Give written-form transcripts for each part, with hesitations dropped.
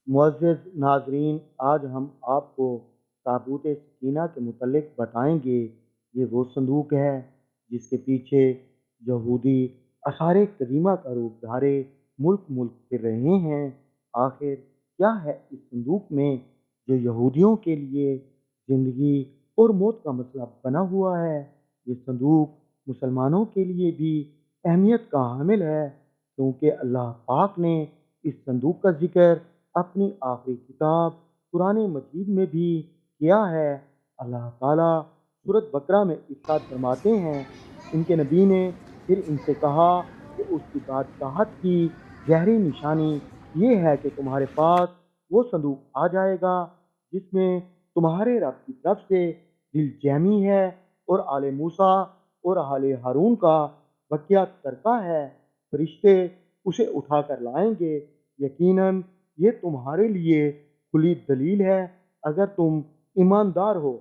معزز ناظرین، آج ہم آپ کو تابوت سکینہ کے متعلق بتائیں گے۔ یہ وہ صندوق ہے جس کے پیچھے یہودی آثار قدیمہ کا روپ دھارے ملک ملک پھر رہے ہیں۔ آخر کیا ہے اس صندوق میں جو یہودیوں کے لیے زندگی اور موت کا مسئلہ بنا ہوا ہے؟ یہ صندوق مسلمانوں کے لیے بھی اہمیت کا حامل ہے، کیونکہ اللہ پاک نے اس صندوق کا ذکر اپنی آخری کتاب قرآن مجید میں بھی کیا ہے۔ اللہ تعالیٰ سورۃ بقرہ میں ارشاد فرماتے ہیں، ان کے نبی نے پھر ان سے کہا کہ اس کی بادشاہت کی ظاہری نشانی یہ ہے کہ تمہارے پاس وہ صندوق آ جائے گا جس میں تمہارے رب کی طرف سے دل جیمی ہے اور آل موسیٰ اور آل ہارون کا بقیہ ترکہ ہے۔ فرشتے اسے اٹھا کر لائیں گے۔ یقیناً یہ تمہارے لیے کھلی دلیل ہے اگر تم ایماندار ہو۔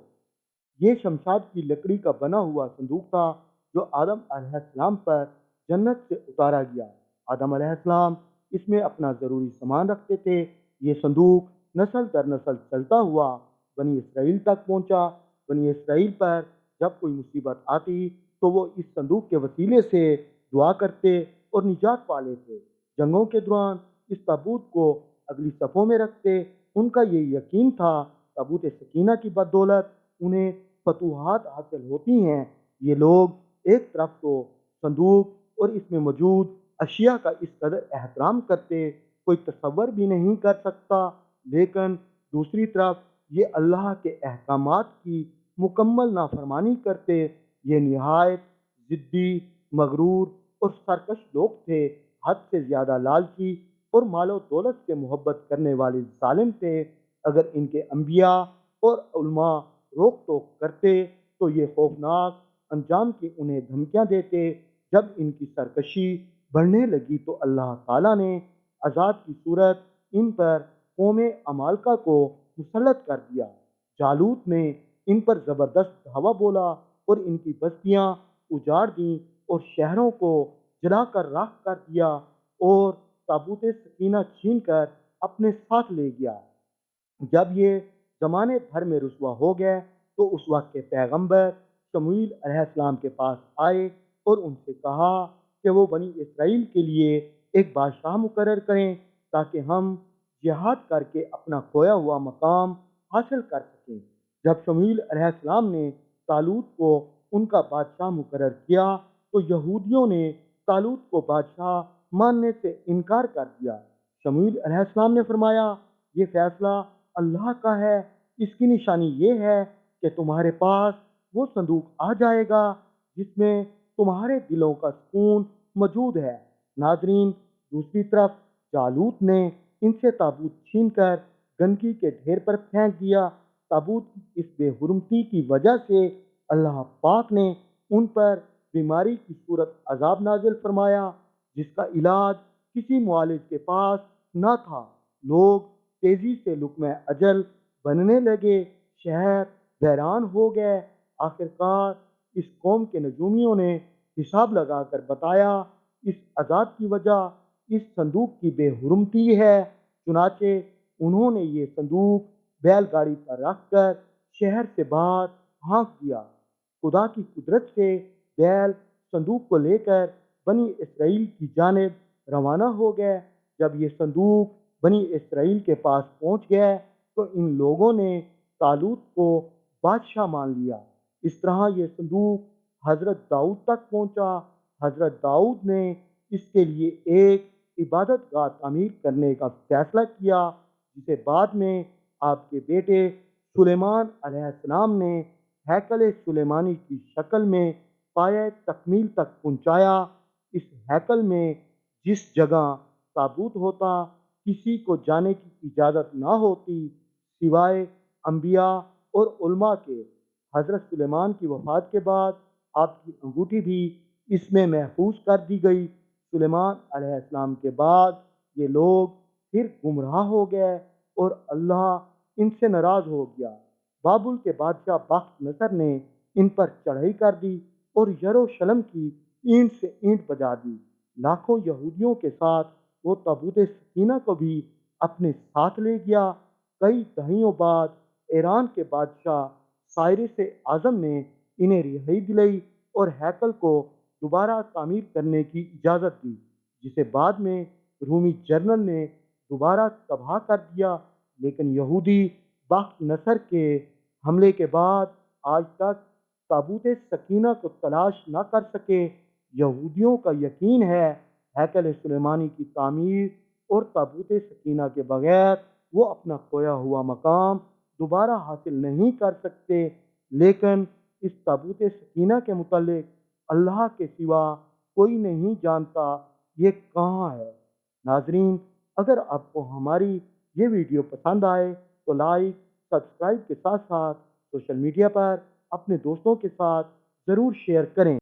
یہ شمشاد کی لکڑی کا بنا ہوا صندوق تھا جو آدم علیہ السلام پر جنت سے اتارا گیا۔ آدم علیہ السلام اس میں اپنا ضروری سامان رکھتے تھے۔ یہ صندوق نسل در نسل چلتا ہوا بنی اسرائیل تک پہنچا۔ بنی اسرائیل پر جب کوئی مصیبت آتی تو وہ اس صندوق کے وسیلے سے دعا کرتے اور نجات پا لیتے۔ جنگوں کے دوران اس تابوت کو اگلی صفوں میں رکھتے۔ ان کا یہ یقین تھا تابوت سکینہ کی بدولت انہیں فتوحات حاصل ہوتی ہیں۔ یہ لوگ ایک طرف تو صندوق اور اس میں موجود اشیاء کا اس قدر احترام کرتے کوئی تصور بھی نہیں کر سکتا، لیکن دوسری طرف یہ اللہ کے احکامات کی مکمل نافرمانی کرتے۔ یہ نہایت ضدی، مغرور اور سرکش لوگ تھے، حد سے زیادہ لالچی اور مال و دولت سے محبت کرنے والے ظالم تھے۔ اگر ان کے انبیاء اور علماء روک ٹوک کرتے تو یہ خوفناک انجام کی انہیں دھمکیاں دیتے۔ جب ان کی سرکشی بڑھنے لگی تو اللہ تعالیٰ نے عذاب کی صورت ان پر قوم عمالقہ کو مسلط کر دیا۔ جالوت نے ان پر زبردست دھاوا بولا اور ان کی بستیاں اجاڑ دیں اور شہروں کو جلا کر راکھ کر دیا اور تابوت سکینہ چھین کر اپنے ساتھ لے گیا۔ جب یہ زمانے بھر میں رسوا ہو گئے تو اس وقت کے پیغمبر شموئیل علیہ السلام کے پاس آئے اور ان سے کہا کہ وہ بنی اسرائیل کے لیے ایک بادشاہ مقرر کریں تاکہ ہم جہاد کر کے اپنا کھویا ہوا مقام حاصل کر سکیں۔ جب شموئیل علیہ السلام نے طالوت کو ان کا بادشاہ مقرر کیا تو یہودیوں نے طالوت کو بادشاہ ماننے سے انکار کر دیا۔ شموئیل علیہ السلام نے فرمایا، یہ فیصلہ اللہ کا ہے، اس کی نشانی یہ ہے کہ تمہارے پاس وہ صندوق آ جائے گا جس میں تمہارے دلوں کا سکون موجود ہے۔ ناظرین، دوسری طرف جالوت نے ان سے تابوت چھین کر گندگی کے ڈھیر پر پھینک دیا۔ تابوت کی اس بے حرمتی کی وجہ سے اللہ پاک نے ان پر بیماری کی صورت عذاب نازل فرمایا جس کا علاج کسی معالج کے پاس نہ تھا۔ لوگ تیزی سے لقمہ اجل بننے لگے، شہر ویران ہو گئے۔ آخرکار اس قوم کے نجومیوں نے حساب لگا کر بتایا اس عذاب کی وجہ اس صندوق کی بے حرمتی ہے۔ چنانچہ انہوں نے یہ صندوق بیل گاڑی پر رکھ کر شہر سے باہر ہانک دیا۔ خدا کی قدرت سے بیل صندوق کو لے کر بنی اسرائیل کی جانب روانہ ہو گئے۔ جب یہ صندوق بنی اسرائیل کے پاس پہنچ گئے تو ان لوگوں نے طالوت کو بادشاہ مان لیا۔ اس طرح یہ صندوق حضرت داؤد تک پہنچا۔ حضرت داؤد نے اس کے لیے ایک عبادت گاہ تعمیر کرنے کا فیصلہ کیا جسے بعد میں آپ کے بیٹے سلیمان علیہ السلام نے ہیکل سلیمانی کی شکل میں پایہ تکمیل تک پہنچایا۔ اس ہیکل میں جس جگہ تابوت ہوتا کسی کو جانے کی اجازت نہ ہوتی سوائے انبیاء اور علماء کے۔ حضرت سلیمان کی وفات کے بعد آپ کی انگوٹھی بھی اس میں محفوظ کر دی گئی۔ سلیمان علیہ السلام کے بعد یہ لوگ پھر گمراہ ہو گئے اور اللہ ان سے ناراض ہو گیا۔ بابل کے بادشاہ بخت نصر نے ان پر چڑھائی کر دی اور یروشلم کی اینٹ سے اینٹ بجا دی۔ لاکھوں یہودیوں کے ساتھ وہ تابوت سکینہ کو بھی اپنے ساتھ لے گیا۔ کئی دہائیوں بعد ایران کے بادشاہ سائرس اعظم نے انہیں رہائی دلائی اور ہیکل کو دوبارہ تعمیر کرنے کی اجازت دی، جسے بعد میں رومی جنرل نے دوبارہ تباہ کر دیا۔ لیکن یہودی بخت نصر کے حملے کے بعد آج تک تابوت سکینہ کو تلاش نہ کر سکے۔ یہودیوں کا یقین ہے ہیکل سلیمانی کی تعمیر اور تابوت سکینہ کے بغیر وہ اپنا کھویا ہوا مقام دوبارہ حاصل نہیں کر سکتے۔ لیکن اس تابوت سکینہ کے متعلق اللہ کے سوا کوئی نہیں جانتا یہ کہاں ہے۔ ناظرین، اگر آپ کو ہماری یہ ویڈیو پسند آئے تو لائک، سبسکرائب کے ساتھ ساتھ سوشل میڈیا پر اپنے دوستوں کے ساتھ ضرور شیئر کریں۔